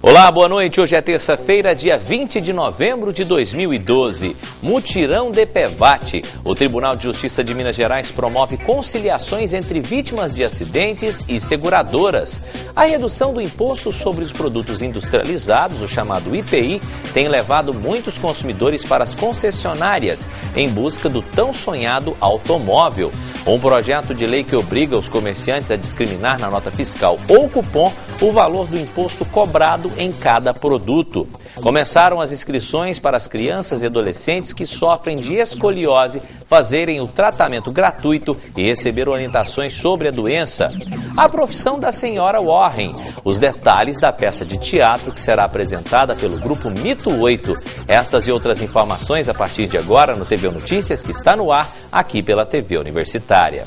Olá, boa noite. Hoje é terça-feira, dia 20 de novembro de 2012. Mutirão DPVAT. O Tribunal de Justiça de Minas Gerais promove conciliações entre vítimas de acidentes e seguradoras. A redução do imposto sobre os produtos industrializados, o chamado IPI, tem levado muitos consumidores para as concessionárias em busca do tão sonhado automóvel. Um projeto de lei que obriga os comerciantes a discriminar na nota fiscal ou cupom o valor do imposto cobrado em cada produto. Começaram as inscrições para as crianças e adolescentes que sofrem de escoliose fazerem o tratamento gratuito e receber orientações sobre a doença. A profissão da senhora Warren. Os detalhes da peça de teatro que será apresentada pelo grupo Mito 8. Estas e outras informações a partir de agora no TV Notícias, que está no ar aqui pela TV Universitária.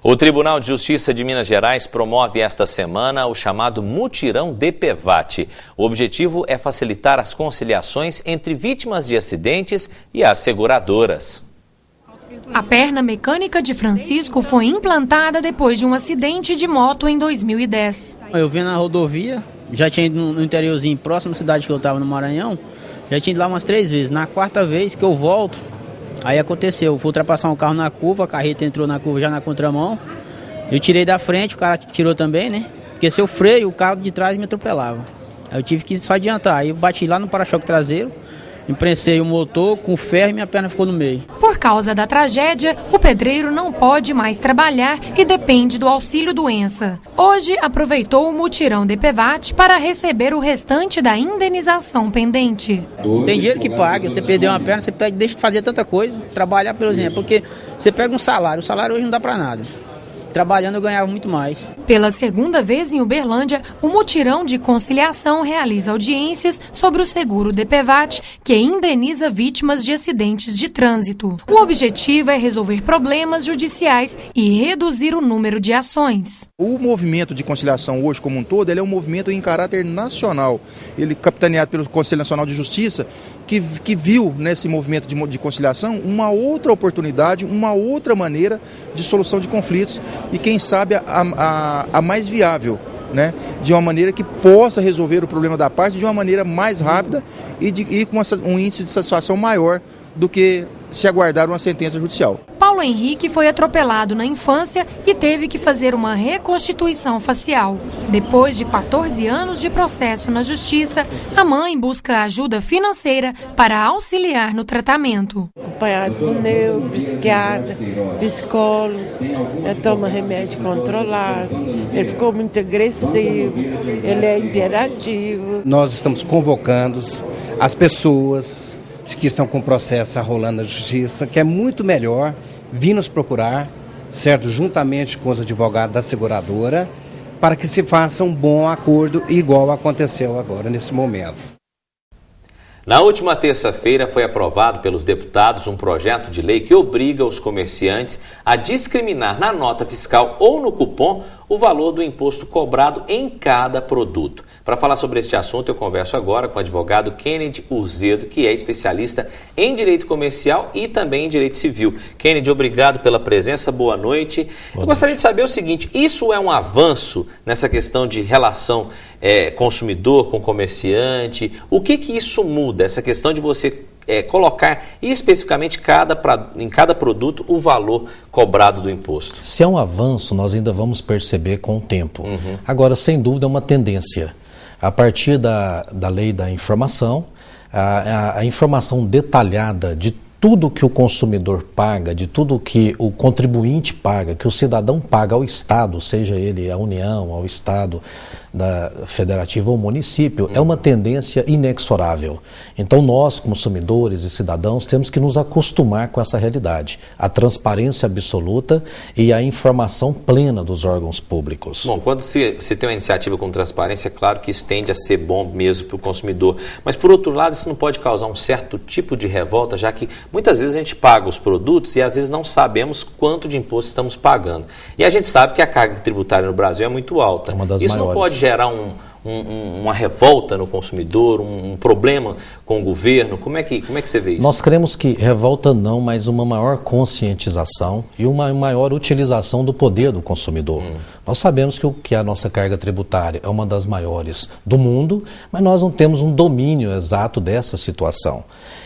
O Tribunal de Justiça de Minas Gerais promove esta semana o chamado Mutirão DPVAT. O objetivo é facilitar as conciliações entre vítimas de acidentes e as seguradoras. A perna mecânica de Francisco foi implantada depois de um acidente de moto em 2010. Eu vim na rodovia, já tinha ido no interiorzinho, próxima cidade que eu estava, no Maranhão, já tinha ido lá umas 3 vezes. Na quarta vez que eu volto, aí aconteceu, eu fui ultrapassar um carro na curva, a carreta entrou na curva já na contramão. Eu tirei da frente, o cara tirou também, né? Porque se eu freio, o carro de trás me atropelava. Aí eu tive que só adiantar, aí eu bati lá no para-choque traseiro, imprensei o motor com ferro e minha perna ficou no meio. Por causa da tragédia, o pedreiro não pode mais trabalhar e depende do auxílio-doença. Hoje, aproveitou o mutirão DPVAT para receber o restante da indenização pendente. Tem dinheiro que paga, você perdeu uma perna, você deixa de fazer tanta coisa, trabalhar, por exemplo, porque você pega um salário, o salário hoje não dá para nada. Trabalhando eu ganhava muito mais. Pela segunda vez em Uberlândia, o mutirão de conciliação realiza audiências sobre o seguro DPVAT, que indeniza vítimas de acidentes de trânsito. O objetivo é resolver problemas judiciais e reduzir o número de ações. O movimento de conciliação hoje como um todo, ele é um movimento em caráter nacional. Ele é capitaneado pelo Conselho Nacional de Justiça, que viu nesse movimento de conciliação uma outra oportunidade, uma outra maneira de solução de conflitos e quem sabe a mais viável, né? De uma maneira que possa resolver o problema da parte de uma maneira mais rápida e com um índice de satisfação maior do que se aguardar uma sentença judicial. Paulo Henrique foi atropelado na infância e teve que fazer uma reconstituição facial. Depois de 14 anos de processo na justiça, a mãe busca ajuda financeira para auxiliar no tratamento. Acompanhado com neuro, psiquiatra, psicólogo, toma remédio controlado, ele ficou muito agressivo, ele é imperativo. Nós estamos convocando as pessoas que estão com o processo rolando na justiça, que é muito melhor vir nos procurar, certo, juntamente com os advogados da seguradora, para que se faça um bom acordo igual aconteceu agora nesse momento. Na última terça-feira foi aprovado pelos deputados um projeto de lei que obriga os comerciantes a discriminar na nota fiscal ou no cupom o valor do imposto cobrado em cada produto. Para falar sobre este assunto, eu converso agora com o advogado Kennedy Urzedo, que é especialista em direito comercial e também em direito civil. Kennedy, obrigado pela presença, boa noite. Eu gostaria de saber o seguinte, isso é um avanço nessa questão de relação consumidor com comerciante? O que isso muda, essa questão de você colocar especificamente em cada produto o valor cobrado do imposto? Se é um avanço, nós ainda vamos perceber com o tempo. Agora, sem dúvida, é uma tendência. A partir da lei da informação, a informação detalhada de tudo que o consumidor paga, de tudo que o contribuinte paga, que o cidadão paga ao Estado, seja ele a União, ao Estado, federativo ou município, é uma tendência inexorável. Então nós, consumidores e cidadãos, temos que nos acostumar com essa realidade, a transparência absoluta e a informação plena dos órgãos públicos. Bom, quando se tem uma iniciativa com transparência, é claro que isso tende a ser bom mesmo para o consumidor, mas por outro lado isso não pode causar um certo tipo de revolta, já que muitas vezes a gente paga os produtos e às vezes não sabemos quanto de imposto estamos pagando. E a gente sabe que a carga tributária no Brasil é muito alta. É uma das isso maiores. Não pode gerar uma revolta no consumidor, um problema com o governo? Como é que você vê isso? Nós cremos que revolta não, mas uma maior conscientização e uma maior utilização do poder do consumidor. Nós sabemos que a nossa carga tributária é uma das maiores do mundo, mas nós não temos um domínio exato dessa situação.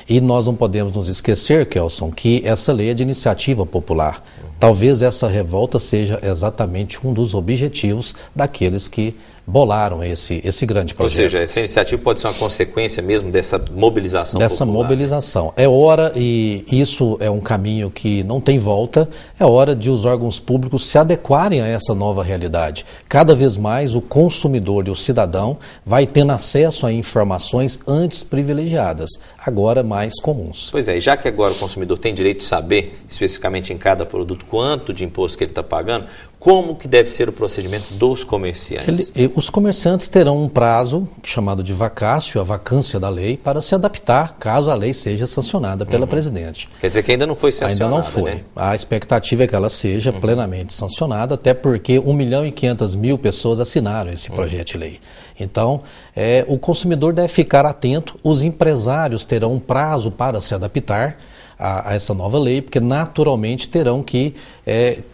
E nós não podemos nos esquecer, Kelson, que essa lei é de iniciativa popular. Talvez essa revolta seja exatamente um dos objetivos daqueles que bolaram esse grande projeto. Ou seja, essa iniciativa pode ser uma consequência mesmo dessa mobilização popular. Dessa mobilização. É hora, e isso é um caminho que não tem volta, é hora de os órgãos públicos se adequarem a essa nova realidade. Cada vez mais o consumidor e o cidadão vai tendo acesso a informações antes privilegiadas, agora mais comuns. Pois é, e já que agora o consumidor tem direito de saber, especificamente em cada produto, quanto de imposto que ele está pagando, como que deve ser o procedimento dos comerciantes? Os comerciantes terão um prazo chamado de vacácio, a vacância da lei, para se adaptar caso a lei seja sancionada pela presidente. Quer dizer que ainda não foi sancionada, ainda não foi. Né? A expectativa é que ela seja plenamente sancionada, até porque 1.500.000 pessoas assinaram esse projeto de lei. Então, o consumidor deve ficar atento, os empresários terão um prazo para se adaptar a essa nova lei, porque naturalmente terão que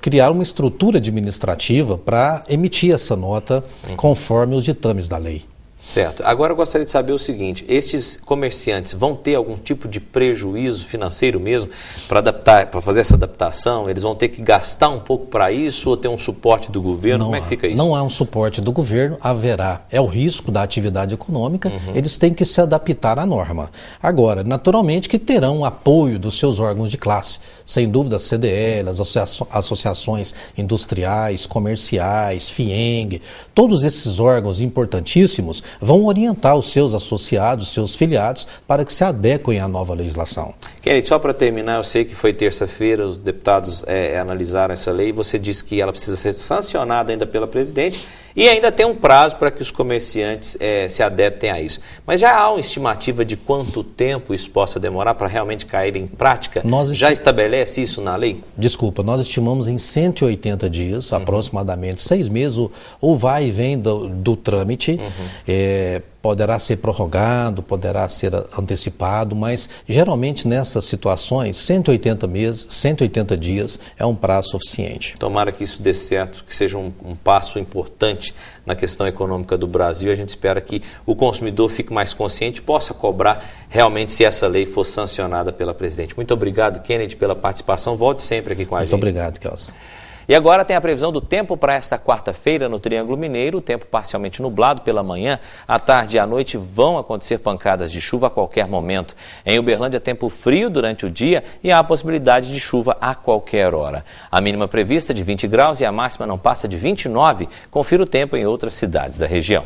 criar uma estrutura administrativa para emitir essa nota conforme os ditames da lei. Certo. Agora eu gostaria de saber o seguinte, estes comerciantes vão ter algum tipo de prejuízo financeiro mesmo para fazer essa adaptação? Eles vão ter que gastar um pouco para isso ou ter um suporte do governo? Como é que fica isso? Não há um suporte do governo, haverá. É o risco da atividade econômica, eles têm que se adaptar à norma. Agora, naturalmente que terão apoio dos seus órgãos de classe, sem dúvida a CDL, as associações industriais, comerciais, FIENG, todos esses órgãos importantíssimos vão orientar os seus associados, seus filiados, para que se adequem à nova legislação. Kennedy, só para terminar, eu sei que foi terça-feira, os deputados analisaram essa lei, você disse que ela precisa ser sancionada ainda pela presidente e ainda tem um prazo para que os comerciantes se adaptem a isso. Mas já há uma estimativa de quanto tempo isso possa demorar para realmente cair em prática? Já estabelece isso na lei? Desculpa, nós estimamos em 180 dias, aproximadamente 6 meses, o vai e vem do trâmite. Poderá ser prorrogado, poderá ser antecipado, mas geralmente nessas situações, 180 dias é um prazo suficiente. Tomara que isso dê certo, que seja um passo importante na questão econômica do Brasil. A gente espera que o consumidor fique mais consciente e possa cobrar realmente se essa lei for sancionada pela presidente. Muito obrigado, Kennedy, pela participação. Volte sempre aqui com a gente. Muito obrigado, Kelson. E agora tem a previsão do tempo para esta quarta-feira no Triângulo Mineiro, o tempo parcialmente nublado pela manhã, à tarde e à noite vão acontecer pancadas de chuva a qualquer momento. Em Uberlândia, tempo frio durante o dia e há a possibilidade de chuva a qualquer hora. A mínima prevista de 20 graus e a máxima não passa de 29. Confira o tempo em outras cidades da região.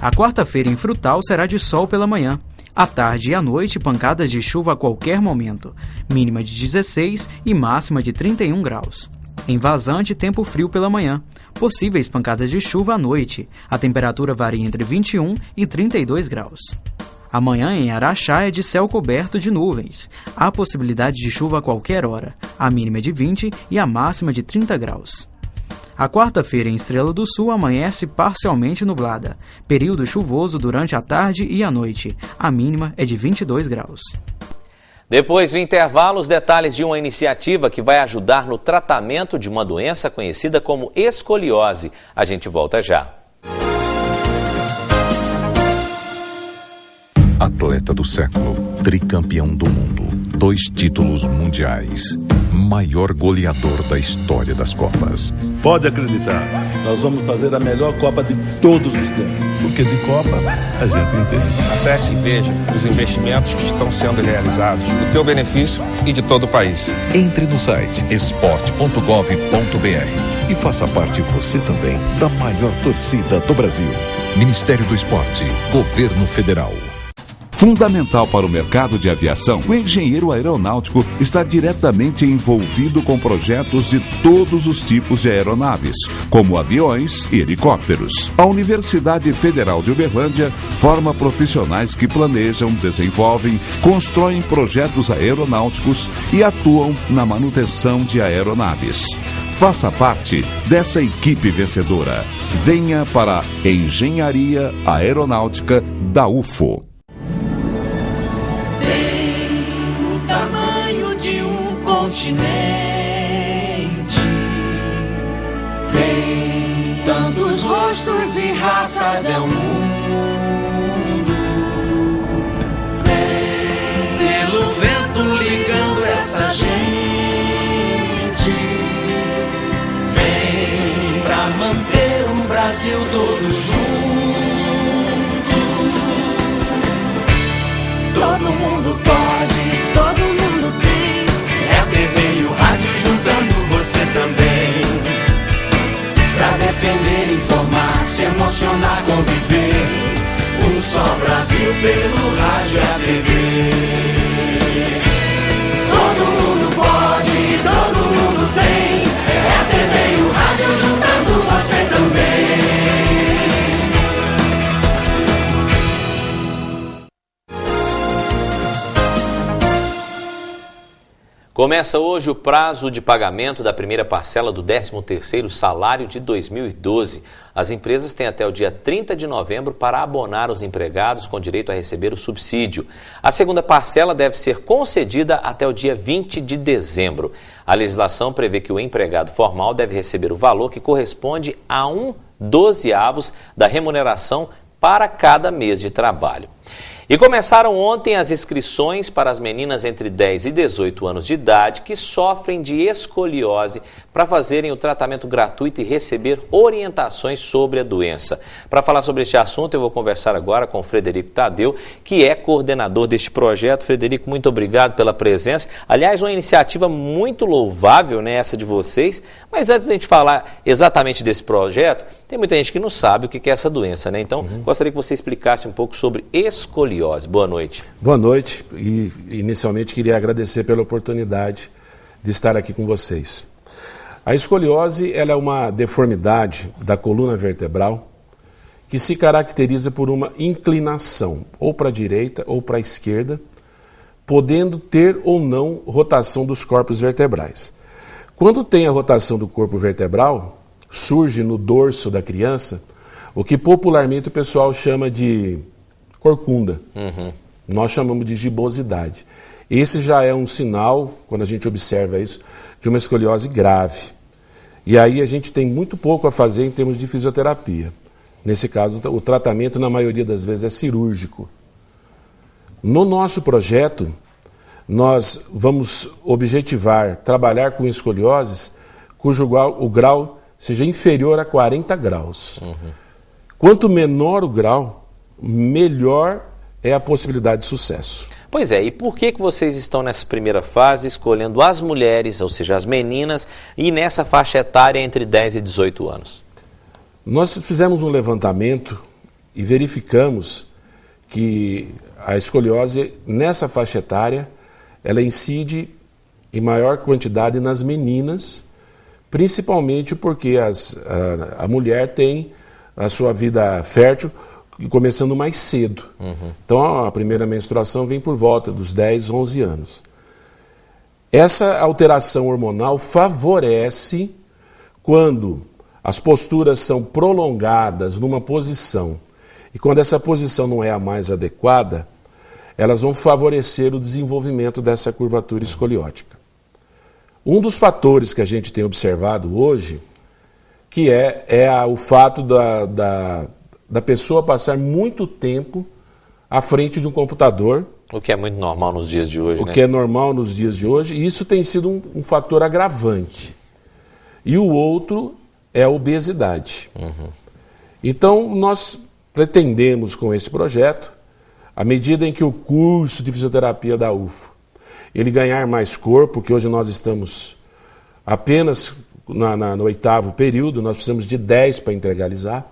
A quarta-feira em Frutal será de sol pela manhã. À tarde e à noite, pancadas de chuva a qualquer momento, mínima de 16 e máxima de 31 graus. Em Vazante, tempo frio pela manhã, possíveis pancadas de chuva à noite, a temperatura varia entre 21 e 32 graus. Amanhã em Araxá é de céu coberto de nuvens, há possibilidade de chuva a qualquer hora, a mínima é de 20 e a máxima de 30 graus. A quarta-feira em Estrela do Sul amanhece parcialmente nublada, período chuvoso durante a tarde e a noite, a mínima é de 22 graus. Depois do intervalo, os detalhes de uma iniciativa que vai ajudar no tratamento de uma doença conhecida como escoliose. A gente volta já. Atleta do século, tricampeão do mundo, 2 títulos mundiais, maior goleador da história das Copas. Pode acreditar, nós vamos fazer a melhor Copa de todos os tempos. Porque de Copa a gente entende. Acesse e veja os investimentos que estão sendo realizados do teu benefício e de todo o país. Entre no site esporte.gov.br e faça parte você também da maior torcida do Brasil. Ministério do Esporte, Governo Federal. Fundamental para o mercado de aviação, o engenheiro aeronáutico está diretamente envolvido com projetos de todos os tipos de aeronaves, como aviões e helicópteros. A Universidade Federal de Uberlândia forma profissionais que planejam, desenvolvem, constroem projetos aeronáuticos e atuam na manutenção de aeronaves. Faça parte dessa equipe vencedora. Venha para a Engenharia Aeronáutica da UFO. Tem o tamanho de um continente. Tem tantos rostos e raças, é um mundo. Vem pelo vento ligando essa gente. Vem pra manter o Brasil todo junto. Todo mundo pode, todo mundo tem. É a TV e o rádio juntando você também. Pra defender, informar, se emocionar, conviver. Um só Brasil pelo rádio e a TV. Todo mundo pode, todo mundo tem. É a TV e o rádio juntando você também. Começa hoje o prazo de pagamento da primeira parcela do 13º salário de 2012. As empresas têm até o dia 30 de novembro para abonar os empregados com direito a receber o subsídio. A segunda parcela deve ser concedida até o dia 20 de dezembro. A legislação prevê que o empregado formal deve receber o valor que corresponde a 1/12 da remuneração para cada mês de trabalho. E começaram ontem as inscrições para as meninas entre 10 e 18 anos de idade que sofrem de escoliose para fazerem o tratamento gratuito e receber orientações sobre a doença. Para falar sobre este assunto, eu vou conversar agora com o Frederico Tadeu, que é coordenador deste projeto. Frederico, muito obrigado pela presença. Aliás, uma iniciativa muito louvável, né, essa de vocês. Mas antes de a gente falar exatamente desse projeto, tem muita gente que não sabe o que é essa doença, né? Então, gostaria que você explicasse um pouco sobre escoliose. Boa noite. Boa noite e inicialmente queria agradecer pela oportunidade de estar aqui com vocês. A escoliose ela é uma deformidade da coluna vertebral que se caracteriza por uma inclinação ou para a direita ou para a esquerda, podendo ter ou não rotação dos corpos vertebrais. Quando tem a rotação do corpo vertebral, surge no dorso da criança o que popularmente o pessoal chama de corcunda. Nós chamamos de gibosidade. Esse já é um sinal, quando a gente observa isso, de uma escoliose grave. E aí a gente tem muito pouco a fazer em termos de fisioterapia. Nesse caso, o tratamento, na maioria das vezes, é cirúrgico. No nosso projeto, nós vamos objetivar trabalhar com escolioses cujo o grau seja inferior a 40 graus. Quanto menor o grau, melhor é a possibilidade de sucesso. Pois é, e por que vocês estão nessa primeira fase escolhendo as mulheres, ou seja, as meninas, e nessa faixa etária entre 10 e 18 anos? Nós fizemos um levantamento e verificamos que a escoliose, nessa faixa etária, ela incide em maior quantidade nas meninas, principalmente porque a mulher tem a sua vida fértil começando mais cedo. Então a primeira menstruação vem por volta dos 10, 11 anos. Essa alteração hormonal favorece quando as posturas são prolongadas numa posição e quando essa posição não é a mais adequada, elas vão favorecer o desenvolvimento dessa curvatura escoliótica. Um dos fatores que a gente tem observado hoje, que é o fato da pessoa passar muito tempo à frente de um computador. O que é muito normal nos dias de hoje, né? O que é normal nos dias de hoje, e isso tem sido um fator agravante. E o outro é a obesidade. Então, nós pretendemos com esse projeto, à medida em que o curso de fisioterapia da UFO, ele ganhar mais corpo, que hoje nós estamos apenas no 8º período, nós precisamos de 10 para integralizar.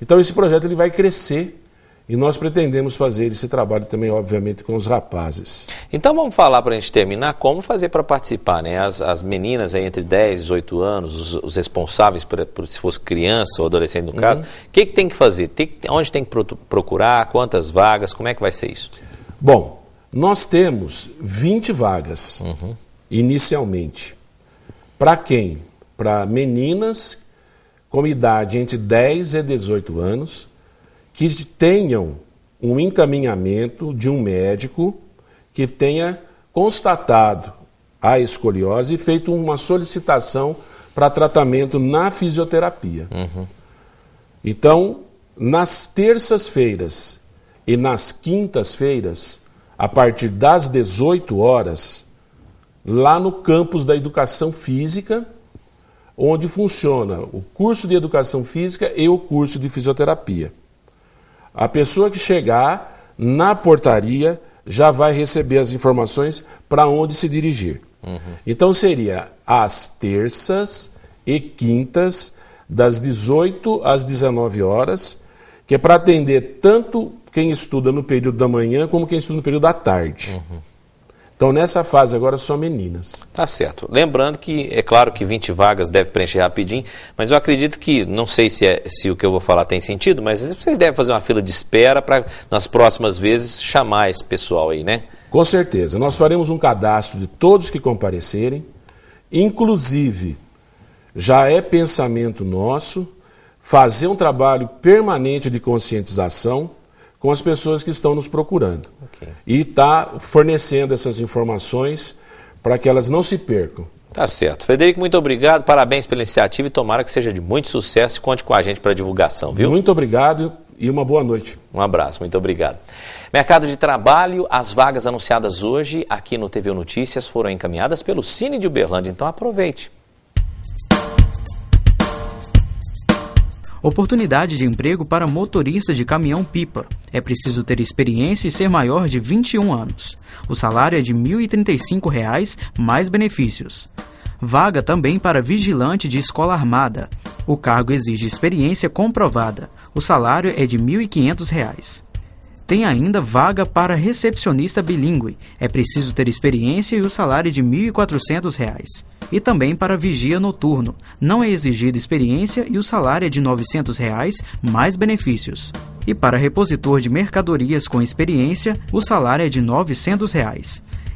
Então esse projeto ele vai crescer e nós pretendemos fazer esse trabalho também, obviamente, com os rapazes. Então vamos falar, para a gente terminar, como fazer para participar, né? As meninas aí entre 10 e 18 anos, os responsáveis por se fosse criança ou adolescente no caso, o que tem que fazer? Onde tem que procurar? Quantas vagas? Como é que vai ser isso? Bom, nós temos 20 vagas inicialmente. Para quem? para meninas com idade entre 10 e 18 anos que tenham um encaminhamento de um médico que tenha constatado a escoliose e feito uma solicitação para tratamento na fisioterapia. Então, nas terças-feiras e nas quintas-feiras, a partir das 18 horas, lá no campus da Educação Física, onde funciona o curso de Educação Física e o curso de Fisioterapia. A pessoa que chegar na portaria já vai receber as informações para onde se dirigir. Então seria às terças e quintas, das 18 às 19 horas, que é para atender tanto quem estuda no período da manhã como quem estuda no período da tarde. Então, nessa fase agora, só meninas. Tá certo. Lembrando que, é claro que 20 vagas deve preencher rapidinho, mas eu acredito que, não sei se o que eu vou falar tem sentido, mas vocês devem fazer uma fila de espera para, nas próximas vezes, chamar esse pessoal aí, né? Com certeza. Nós faremos um cadastro de todos que comparecerem, inclusive, já é pensamento nosso, fazer um trabalho permanente de conscientização com as pessoas que estão nos procurando. E está fornecendo essas informações para que elas não se percam. Tá certo. Frederico, muito obrigado, parabéns pela iniciativa e tomara que seja de muito sucesso e conte com a gente para a divulgação, viu? Muito obrigado e uma boa noite. Um abraço, muito obrigado. Mercado de trabalho, as vagas anunciadas hoje aqui no TV Notícias foram encaminhadas pelo Cine de Uberlândia, então aproveite. Oportunidade de emprego para motorista de caminhão-pipa. É preciso ter experiência e ser maior de 21 anos. O salário é de R$ 1.035, mais benefícios. Vaga também para vigilante de escola armada. O cargo exige experiência comprovada. O salário é de R$ 1.500. Tem ainda vaga para recepcionista bilíngue. É preciso ter experiência e o salário é de R$ 1.400. E também para vigia noturno. Não é exigida experiência e o salário é de R$ 900, mais benefícios. E para repositor de mercadorias com experiência, o salário é de R$ 900.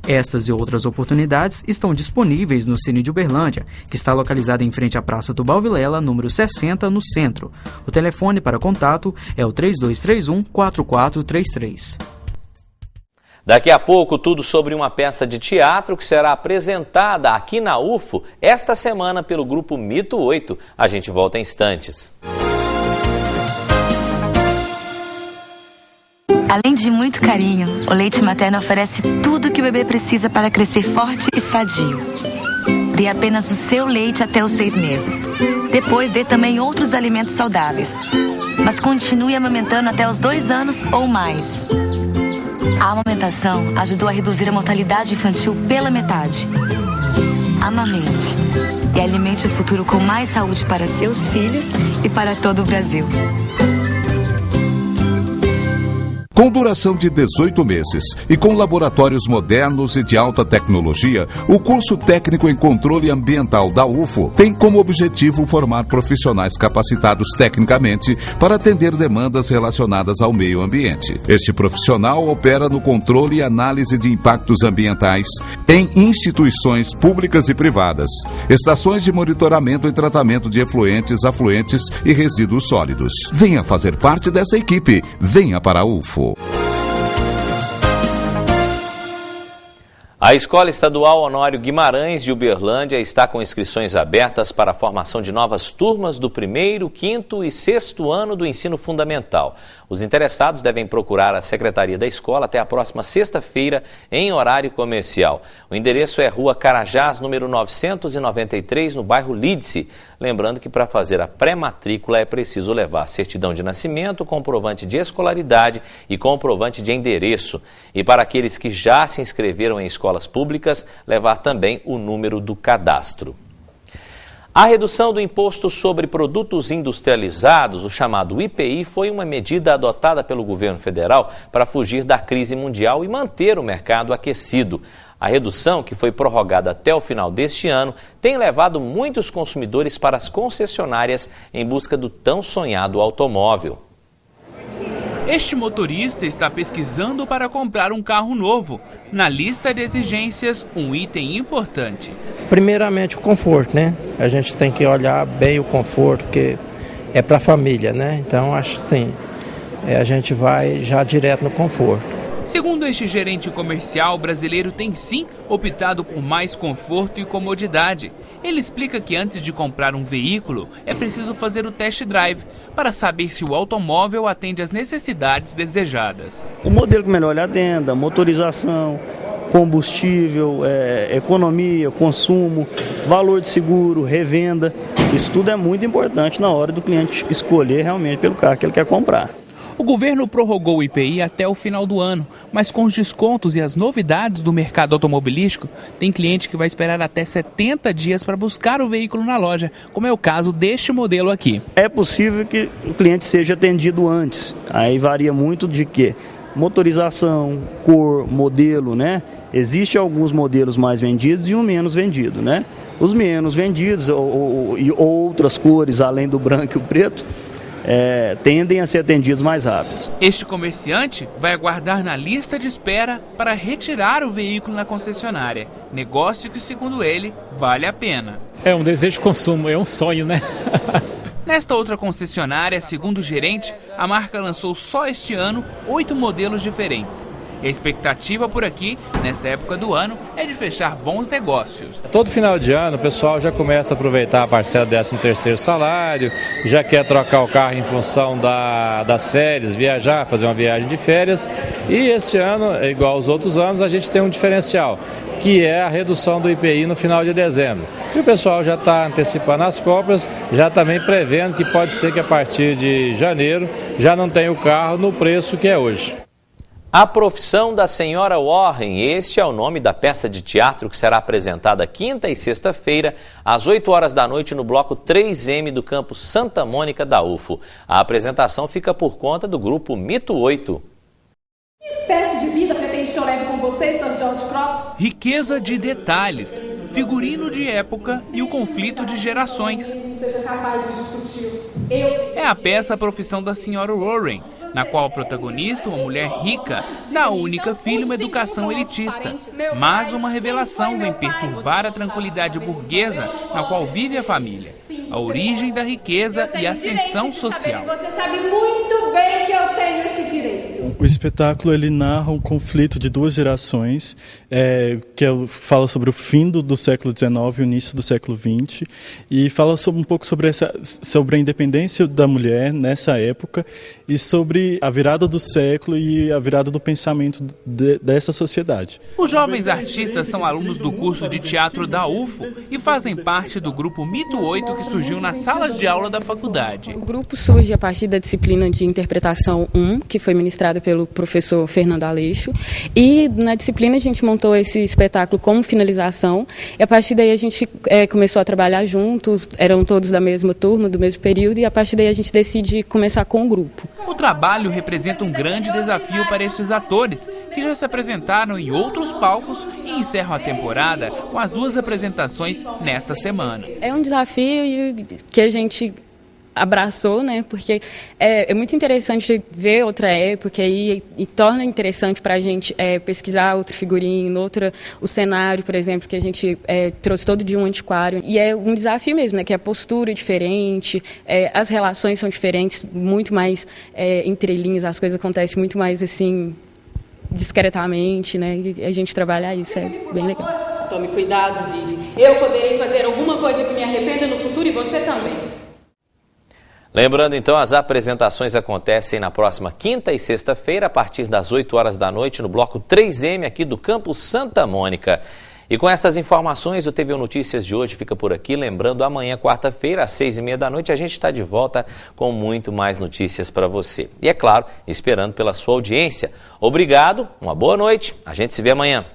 Estas e outras oportunidades estão disponíveis no Cine de Uberlândia, que está localizado em frente à Praça do Balvilela, número 60, no centro. O telefone para contato é o 3231-4433. Daqui a pouco, tudo sobre uma peça de teatro que será apresentada aqui na UFO esta semana pelo grupo Mito 8. A gente volta em instantes. Além de muito carinho, o leite materno oferece tudo que o bebê precisa para crescer forte e sadio. Dê apenas o seu leite até os 6 meses. Depois dê também outros alimentos saudáveis. Mas continue amamentando até os 2 anos ou mais. A amamentação ajudou a reduzir a mortalidade infantil pela metade. Amamente e alimente o futuro com mais saúde para seus filhos e para todo o Brasil. Com duração de 18 meses e com laboratórios modernos e de alta tecnologia, o curso técnico em controle ambiental da UFO tem como objetivo formar profissionais capacitados tecnicamente para atender demandas relacionadas ao meio ambiente. Este profissional opera no controle e análise de impactos ambientais em instituições públicas e privadas, estações de monitoramento e tratamento de efluentes, afluentes e resíduos sólidos. Venha fazer parte dessa equipe. Venha para a UFO. A Escola Estadual Honório Guimarães de Uberlândia está com inscrições abertas para a formação de novas turmas do 1º, 5º e 6º ano do ensino fundamental. Os interessados devem procurar a Secretaria da Escola até a próxima sexta-feira, em horário comercial. O endereço é Rua Carajás, número 993, no bairro Lídice. Lembrando que para fazer a pré-matrícula é preciso levar certidão de nascimento, comprovante de escolaridade e comprovante de endereço. E para aqueles que já se inscreveram em escolas públicas, levar também o número do cadastro. A redução do imposto sobre produtos industrializados, o chamado IPI, foi uma medida adotada pelo governo federal para fugir da crise mundial e manter o mercado aquecido. A redução, que foi prorrogada até o final deste ano, tem levado muitos consumidores para as concessionárias em busca do tão sonhado automóvel. Este motorista está pesquisando para comprar um carro novo. Na lista de exigências, um item importante. Primeiramente o conforto, né? A gente tem que olhar bem o conforto, porque é para a família, né? Então acho sim, a gente vai já direto no conforto. Segundo este gerente comercial, o brasileiro tem sim optado por mais conforto e comodidade. Ele explica que antes de comprar um veículo, é preciso fazer o test drive para saber se o automóvel atende às necessidades desejadas. O modelo que melhor lhe atenda, motorização, combustível, economia, consumo, valor de seguro, revenda, isso tudo é muito importante na hora do cliente escolher realmente pelo carro que ele quer comprar. O governo prorrogou o IPI até o final do ano, mas com os descontos e as novidades do mercado automobilístico, tem cliente que vai esperar até 70 dias para buscar o veículo na loja, como é o caso deste modelo aqui. É possível que o cliente seja atendido antes, aí varia muito de quê? Motorização, cor, modelo, né? Existem alguns modelos mais vendidos e um menos vendido, né? Os menos vendidos e outras cores, além do branco e o preto, tendem a ser atendidos mais rápidos. Este comerciante vai aguardar na lista de espera para retirar o veículo na concessionária. Negócio que, segundo ele, vale a pena. É um desejo de consumo, é um sonho, né? Nesta outra concessionária, segundo o gerente, a marca lançou só este ano 8 modelos diferentes. E a expectativa por aqui, nesta época do ano, é de fechar bons negócios. Todo final de ano o pessoal já começa a aproveitar a parcela do 13º salário, já quer trocar o carro em função das férias, viajar, fazer uma viagem de férias. E este ano, igual aos outros anos, a gente tem um diferencial, que é a redução do IPI no final de dezembro. E o pessoal já está antecipando as compras, já também prevendo que pode ser que a partir de janeiro já não tenha o carro no preço que é hoje. A Profissão da Senhora Warren, este é o nome da peça de teatro que será apresentada quinta e sexta-feira, às 8 horas da noite, no bloco 3M do campus Santa Mônica da UFO. A apresentação fica por conta do grupo Mito 8. Que espécie de vida pretende que eu leve com vocês, Sr. George Cross? Riqueza de detalhes, figurino de época e o conflito de gerações. Seja capaz de discutir. É a peça A Profissão da Senhora Warren, na qual a protagonista, uma mulher rica, dá à única filha uma educação elitista. Mas uma revelação vem perturbar a tranquilidade burguesa na qual vive a família. A origem da riqueza e a ascensão social. Você sabe muito bem que eu tenho esse direito. O espetáculo ele narra um conflito de duas gerações, fala sobre o fim do século XIX e o início do século XX, e fala um pouco sobre a independência da mulher nessa época e sobre a virada do século e a virada do pensamento dessa sociedade. Os jovens artistas são alunos do curso de teatro da UFO e fazem parte do grupo Mito 8 que surgiu nas salas de aula da faculdade. O grupo surge a partir da disciplina de interpretação 1, que foi ministrada pelo professor Fernando Aleixo, e na disciplina a gente montou esse espetáculo como finalização, e a partir daí a gente começou a trabalhar juntos, eram todos da mesma turma, do mesmo período, e a partir daí a gente decide começar com o grupo. O trabalho representa um grande desafio para estes atores, que já se apresentaram em outros palcos e encerram a temporada com as 2 apresentações nesta semana. É um desafio que a gente abraçou, né? Porque é muito interessante ver outra época e torna interessante para a gente pesquisar outro figurino, o cenário, por exemplo, que a gente trouxe todo de um antiquário. E é um desafio mesmo, né? Que a postura é diferente, as relações são diferentes, muito mais entre linhas, as coisas acontecem muito mais assim discretamente, né? E a gente trabalhar isso é bem legal. Tome cuidado, Vivi. Eu poderei fazer alguma coisa que me arrependa no futuro e você também. Lembrando então, as apresentações acontecem na próxima quinta e sexta-feira, a partir das 8 horas da noite, no bloco 3M aqui do campus Santa Mônica. E com essas informações, o TV Notícias de hoje fica por aqui. Lembrando, amanhã, quarta-feira, às 6h30 da noite, a gente está de volta com muito mais notícias para você. E é claro, esperando pela sua audiência. Obrigado, uma boa noite, a gente se vê amanhã.